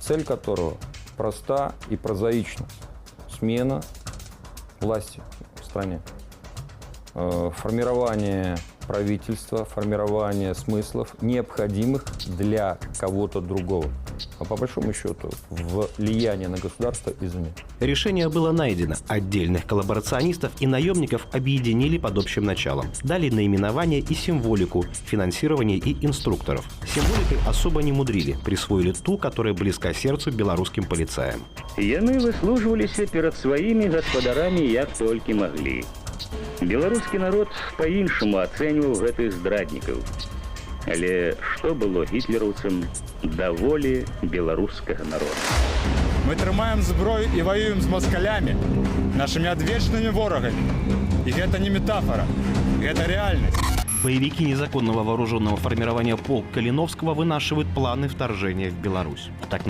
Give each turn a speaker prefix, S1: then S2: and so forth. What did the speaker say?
S1: цель которого проста и прозаична. Смена власти в стране. Формирование правительства, формирование смыслов, необходимых для кого-то другого. А по большому счету, влияние на государство извне.
S2: Решение было найдено. Отдельных коллаборационистов и наемников объединили под общим началом. Дали наименование и символику, финансирование и инструкторов. Символикой особо не мудрили, присвоили ту, которая близка сердцу белорусским полицаям.
S3: Яны выслуживаліся перед своими господарами, як только могли. Белорусский народ по-іншаму оценивал гэтых здрадников. Але что было гитлеровцам до воли белорусского народа?
S4: Мы трымаем зброю и воюем с москалями, нашими адвечными ворогами. И это не метафора, это реальность.
S2: Боевики незаконного вооруженного формирования полк Калиновского вынашивают планы вторжения в Беларусь. Так